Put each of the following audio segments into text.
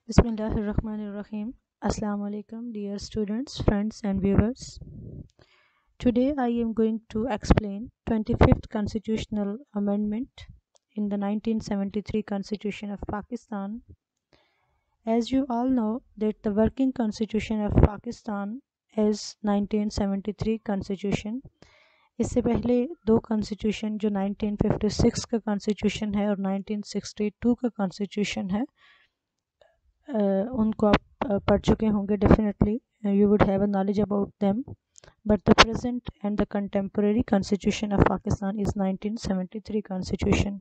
Bismillahirrahmanirrahim. Assalamu alaikum, dear students, friends, and viewers. Today I am going to explain 25th Constitutional Amendment in the 1973 Constitution of Pakistan. As you all know that the working Constitution of Pakistan is 1973 Constitution. इससे पहले दो constitution जो 1956 का constitution है और 1962 का constitution है उनको आप पढ़ चुके होंगे. Definitely you would have a knowledge about them, but the present and the contemporary constitution of Pakistan is 1973 constitution.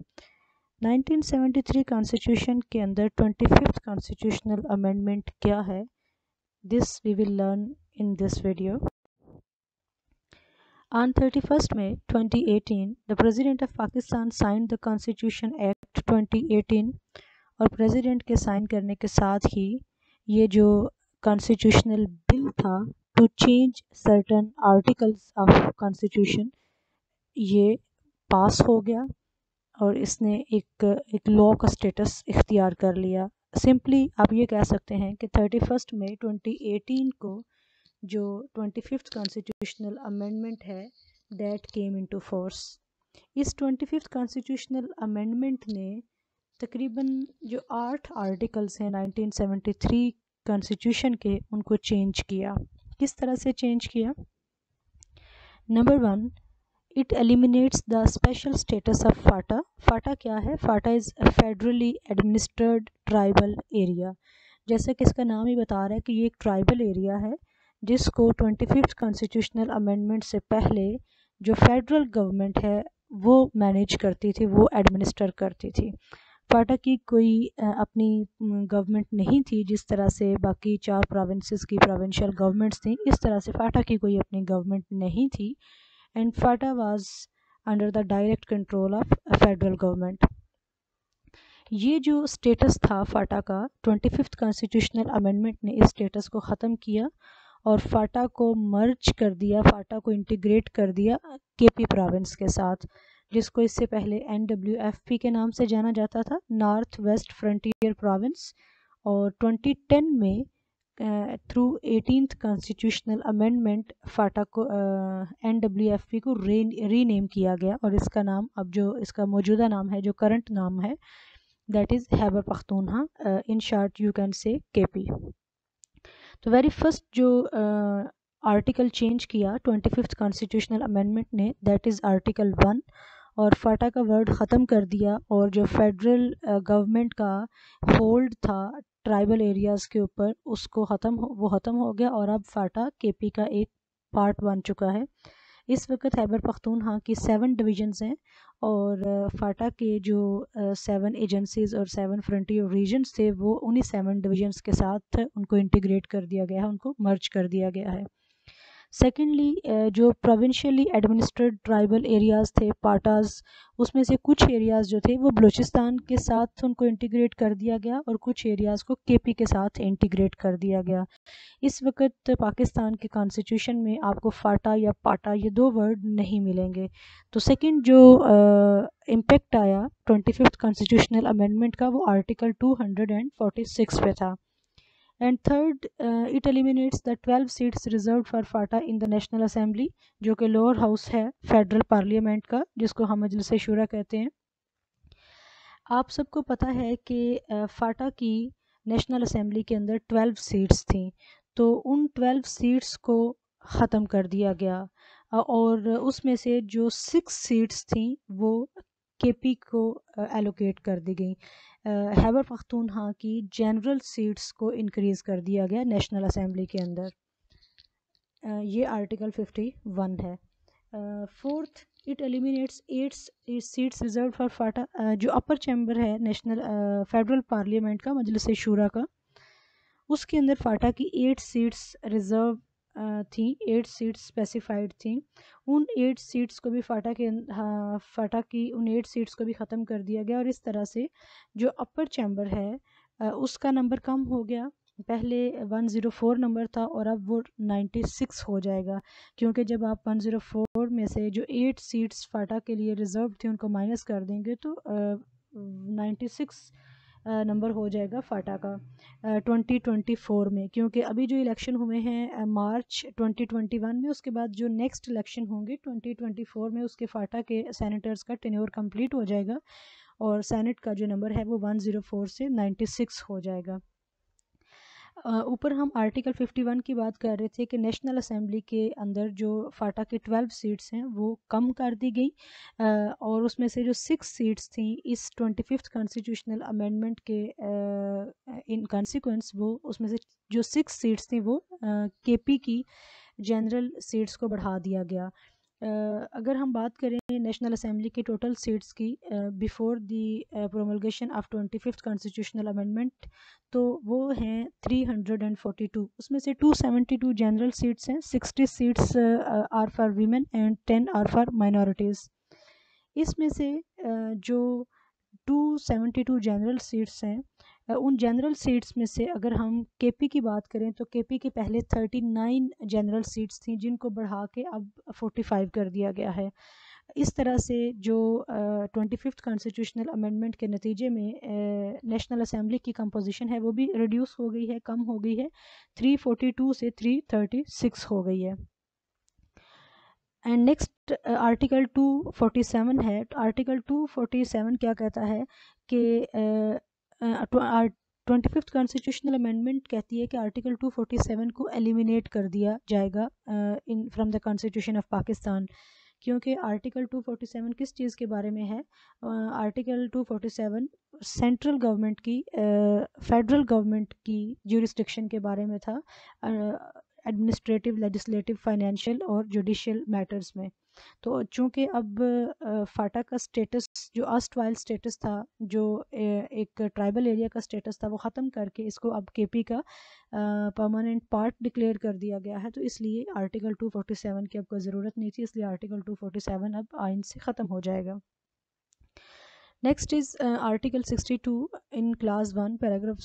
1973 constitution के अंदर 25th constitutional amendment क्या है, this we will learn in this video. On 31st May 2018, the President of Pakistan signed the Constitution Act 2018 और president के sign करने के साथ ही ये जो कॉन्स्टिट्यूशनल बिल था to change certain articles of constitution ये पास हो गया और इसने एक लॉ का स्टेटस इख्तियार कर लिया. सिंपली आप ये कह सकते हैं कि 31 मई 2018 को जो 25th कॉन्स्टिट्यूशनल अमेंडमेंट है दैट केम इनटू फोर्स. इस 25th कॉन्स्टिट्यूशनल अमेंडमेंट ने तकरीबन जो 8 आर्टिकल्स हैं 1973 कॉन्स्टिट्यूशन के उनको चेंज किया. किस तरह से चेंज किया? Number 1, it eliminates the special status of FATA. FATA क्या है? FATA is federally administered tribal area. जैसे कि इसका नाम ही बता रहा है कि ये एक ट्राइबल एरिया है जिसको 25th कॉन्स्टिट्यूशनल अमेंडमेंट से पहले जो फेडरल गवर्नमेंट है वो मैनेज करती थी, वो एडमिनिस्टर करती थी. फाटा की कोई अपनी गवर्नमेंट नहीं थी जिस तरह से बाकी 4 प्रोविंसेस की प्रोविंशियल गवर्नमेंट्स थी. इस तरह से फाटा की कोई अपनी गवर्नमेंट नहीं थी and Phata was under the direct control of federal government. ये जो स्टेटस था फाटा का 25th कॉन्स्टिट्यूशनल अमेंडमेंट ने इस स्टेटस को ख़त्म किया और फाटा को मर्ज कर दिया, फाटा को इंटीग्रेट कर दिया केपी प्रोविंस के साथ, जिसको इससे पहले NWFP के नाम से जाना जाता था, नॉर्थ वेस्ट फ्रंटियर प्रोविंस. और 2010 में थ्रू 18th कॉन्स्टिट्यूशनल अमेंडमेंट फाटा को NWFP को रीनेम किया गया और इसका नाम अब जो इसका मौजूदा नाम है, जो करंट नाम है, that is Khyber Pakhtunkhwa. In short you can say KP. तो वेरी फर्स्ट जो आर्टिकल चेंज किया 25th कॉन्स्टिट्यूशनल अमेंडमेंट ने दैट इज़ आर्टिकल 1 और फाटा का वर्ड ख़त्म कर दिया और जो फेडरल गवर्नमेंट का होल्ड था ट्राइबल एरियाज़ के ऊपर उसको ख़त्म हो गया और अब फाटा KP का एक पार्ट बन चुका है. इस वक्त खैबर पख्तूनख्वा की 7 डिवीजन्स हैं और फाटा के जो 7 एजेंसीज़ और 7 फ्रंटियर रीजन्स थे वो उन्हीं 7 डिवीजन्स के साथ उनको इंटीग्रेट कर दिया गया है, उनको मर्ज कर दिया गया है. सेकेंडली जो प्रोविंशियली एडमिनिस्ट्रेड ट्राइबल एरियाज़ थे पाटाज, उसमें से कुछ एरियाज़ जो थे वो बलूचिस्तान के साथ उनको इंटीग्रेट कर दिया गया और कुछ एरियाज़ को KP के साथ इंटीग्रेट कर दिया गया. इस वक्त पाकिस्तान के कॉन्स्टिट्यूशन में आपको फाटा या पाटा ये 2 वर्ड नहीं मिलेंगे. तो सेकंड जो इम्पेक्ट आया 25th कॉन्स्टिट्यूशनल अमेंडमेंट का वो आर्टिकल 246 पे था. And third, it eliminates the 12 seats reserve for Phata in the national assembly, जो कि लोअर हाउस है फेडरल पार्लियामेंट का, जिसको हम मजलिस शूरा कहते हैं. आप सबको पता है कि फाटा की नेशनल असेंबली के अंदर 12 सीट्स थी, तो उन 12 सीट्स को ख़त्म कर दिया गया और उसमें से जो 6 सीट्स थी वो KP को एलोकेट कर दी गई. खैबर पख्तूनख्वा की जनरल सीट्स को इंक्रीज़ कर दिया गया नेशनल असेंबली के अंदर. ये आर्टिकल 51 है. Fourth, it eliminates 8 seats reserve for FATA. जो अपर चैम्बर है नेशनल फेडरल पार्लियामेंट का, मजलिस शूरा का, उसके अंदर फाटा की 8 सीट्स रिज़र्व थी, 8 सीट्स स्पेसिफाइड थी. उन 8 सीट्स को भी फाटा की उन 8 सीट्स को भी ख़त्म कर दिया गया और इस तरह से जो अपर चैम्बर है उसका नंबर कम हो गया. पहले 104 नंबर था और अब वो 96 हो जाएगा, क्योंकि जब आप 104 में से जो 8 सीट्स फाटा के लिए रिज़र्व थी उनको माइनस कर देंगे तो 96 नंबर हो जाएगा फाटा का. 2024 में, क्योंकि अभी जो इलेक्शन हुए हैं मार्च 2021 में, उसके बाद जो नेक्स्ट इलेक्शन होंगे 2024 में, उसके फाटा के सेनेटर्स का टेन्योर कंप्लीट हो जाएगा और सेनेट का जो नंबर है वो 104 से 96 हो जाएगा। ऊपर हम आर्टिकल 51 की बात कर रहे थे कि नेशनल असेंबली के अंदर जो फाटा की 12 सीट्स हैं वो कम कर दी गई और उसमें से जो 6 सीट्स थी इस 25th कॉन्स्टिट्यूशनल अमेंडमेंट के इन कॉन्सिक्वेंस, वो उसमें से जो 6 सीट्स थी वो केपी की जनरल सीट्स को बढ़ा दिया गया। अगर हम बात करें नेशनल असेंबली की टोटल सीट्स की before the promulgation of 25th constitutional amendment, तो वो हैं 342। उसमें से 272 जनरल सीट्स हैं, 60 seats are for women and 10 are for minorities. इसमें से जो 272 जनरल सीट्स हैं, उन जनरल सीट्स में से अगर हम केपी की बात करें तो केपी के पहले 39 जनरल सीट्स थी जिनको बढ़ा के अब 45 कर दिया गया है। इस तरह से जो 25th कॉन्स्टिट्यूशनल अमेंडमेंट के नतीजे में नेशनल असेंबली की कंपोजिशन है वो भी रिड्यूस हो गई है, कम हो गई है, 342 से 336 हो गई है। एंड नेक्स्ट आर्टिकल 247 है। आर्टिकल 247 क्या कहता है कि 25th कॉन्स्टिट्यूशनल अमेंडमेंट कहती है कि आर्टिकल 247 को एलिमिनेट कर दिया जाएगा in from the constitution of Pakistan. क्योंकि आर्टिकल 247 किस चीज़ के बारे में है? आर्टिकल 247 सेंट्रल गवर्नमेंट की फेडरल गवर्नमेंट की ज्यूरिस्डिक्शन के बारे में था, एडमिनिस्ट्रेटिव, लेजिस्लेटिव, फाइनेंशियल और जुडिशियल मैटर्स में। तो चूँकि अब फाटा का स्टेटस जो अस्टवाइल स्टेटस था, जो एक ट्राइबल एरिया का स्टेटस था, वो ख़त्म करके इसको अब केपी का परमानेंट पार्ट डिक्लेयर कर दिया गया है, तो इसलिए आर्टिकल 247 की अब कोई ज़रूरत नहीं थी, इसलिए आर्टिकल 247 अब आइन से ख़त्म हो जाएगा। Next is article 62 in clause 1 paragraph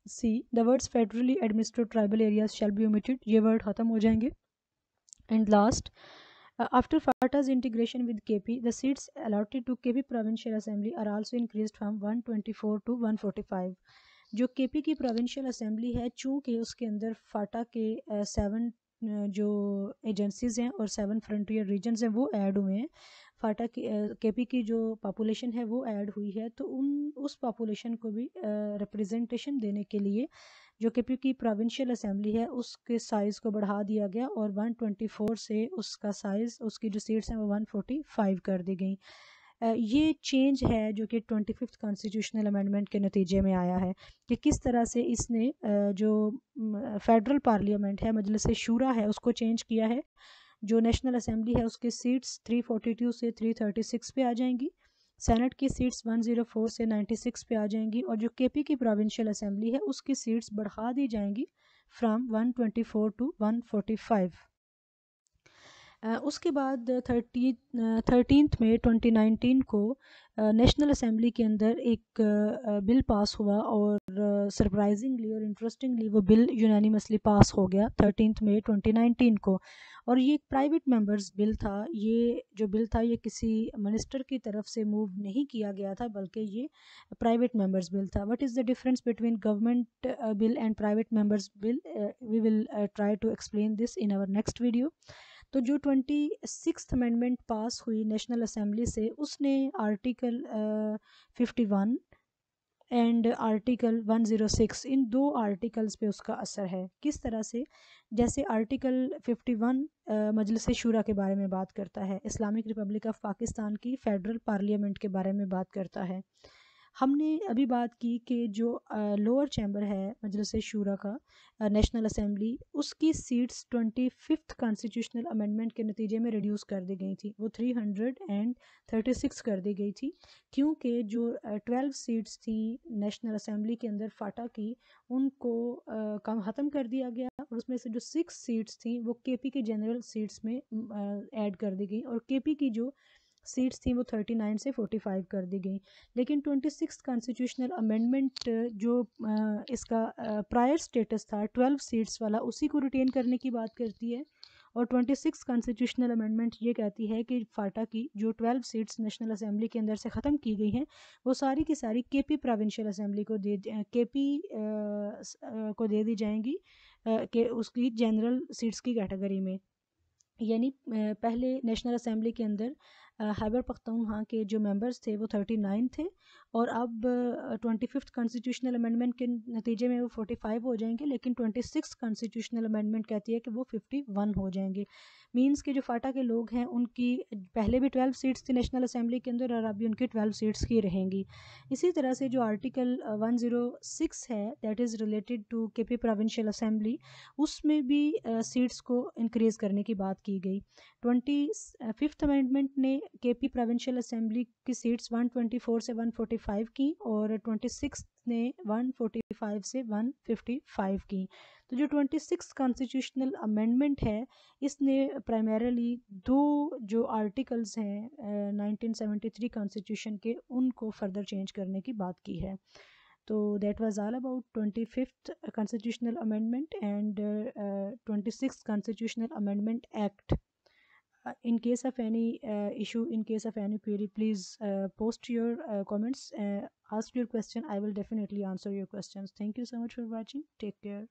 C, the words federally administered tribal areas shall be omitted, ये वर्ड ख़त्म हो जाएंगे। And last, after FATA's integration with KP, the seats allotted to KP Provincial Assembly are also increased from 124 to 145। जो KP की provincial assembly है, चूँकि उसके अंदर फाटा के 7 जो एजेंसीज़ हैं और 7 फ्रंटियर रीजन्स हैं वो ऐड हुए हैं। फाटा की केपी की जो पॉपुलेशन है वो ऐड हुई है, तो उस पॉपुलेशन को भी रिप्रेजेंटेशन देने के लिए जो केपी की प्रोविंशियल असेंबली है उसके साइज़ को बढ़ा दिया गया और 124 से उसका साइज़, उसकी जो सीट्स हैं वो 145 कर दी गई। ये चेंज है जो कि 25th कॉन्स्टिट्यूशनल अमेंडमेंट के नतीजे में आया है कि किस तरह से इसने जो फेडरल पार्लियामेंट है, मजलिस शूरा है, उसको चेंज किया है। जो नेशनल असेंबली है उसकी सीट्स 342 से 336 पे आ जाएंगी, सेनेट की सीट्स 104 से 96 पे आ जाएंगी और जो केपी की प्रोविंशियल असेंबली है उसकी सीट्स बढ़ा दी जाएंगी फ्राम 124 टू 145। उसके बाद 13 मई 2019 को नेशनल असेंबली के अंदर एक बिल पास हुआ और सरप्राइजिंगली और इंटरेस्टिंगली वो बिल यूनानिमसली पास हो गया 13 मई 2019 को। और ये एक प्राइवेट मेंबर्स बिल था। ये जो बिल था ये किसी मिनिस्टर की तरफ से मूव नहीं किया गया था, बल्कि ये प्राइवेट मेंबर्स बिल था। What is the difference between government bill and private members bill? We will try to explain this in our next video. तो जो 26th अमेंडमेंट पास हुई नेशनल असेंबली से, उसने article 51 and article 106, in 2 articles पे उसका असर है। किस तरह से? जैसे आर्टिकल 51 मजलिस शूरा के बारे में बात करता है, इस्लामिक रिपब्लिक ऑफ पाकिस्तान की फेडरल पार्लियामेंट के बारे में बात करता है। हमने अभी बात की कि जो लोअर चैम्बर है मजलिस शूरा का, नेशनल असेंबली, उसकी सीट्स 25th कॉन्स्टिट्यूशनल अमेंडमेंट के नतीजे में रिड्यूस कर दी गई थी, वो 336 कर दी गई थी, क्योंकि जो 12 सीट्स थी नेशनल असेंबली के अंदर फाटा की, उनको कम ख़त्म कर दिया गया और उसमें से जो 6 सीट्स थी वो केपी के जनरल सीट्स में ऐड कर दी गई और केपी की जो सीट्स थी वो 39 से 45 कर दी गई। लेकिन 26th कॉन्स्टिट्यूशनल अमेंडमेंट जो इसका प्रायर स्टेटस था 12 सीट्स वाला, उसी को रिटेन करने की बात करती है और 26 कॉन्स्टिट्यूशनल अमेंडमेंट ये कहती है कि फाटा की जो 12 सीट्स नेशनल असेंबली के अंदर से ख़त्म की गई हैं वो सारी की सारी केपी प्रोविंशियल असेंबली को केपी को दे दी जाएंगी कि उसकी जनरल सीट्स की कैटेगरी में। यानी पहले नेशनल असेंबली के अंदर खैबर पख्तूनख्वा के जो मेंबर्स थे वो 39 थे और अब 25th कॉन्स्टिट्यूशनल अमेंडमेंट के नतीजे में वो 45 हो जाएंगे, लेकिन 26 कॉन्स्टिट्यूशनल अमेंडमेंट कहती है कि वो 51 हो जाएंगे। मींस के जो फाटा के लोग हैं उनकी पहले भी 12 सीट्स थी नेशनल असेंबली के अंदर और अभी उनकी 12 सीट्स ही रहेंगी। इसी तरह से जो आर्टिकल 106 है that is related to KP provincial assembly, उसमें भी सीट्स को इंक्रीज़ करने की बात की गई। 25th अमेंडमेंट ने केपी प्रोविंशियल असेंबली की सीट्स 124 से 145 की और 26 ने 145 से 155 की। तो जो 26 कॉन्स्टिट्यूशनल अमेंडमेंट है इसने प्राइमरीली दो जो आर्टिकल्स हैं 1973 कॉन्स्टिट्यूशन के उनको फर्दर चेंज करने की बात की है। तो that was all about 25th constitutional amendment and 26th constitutional amendment act. In case of any issue, in case of any query, please post your comments, ask your question. I will definitely answer your questions. Thank you so much for watching. Take care.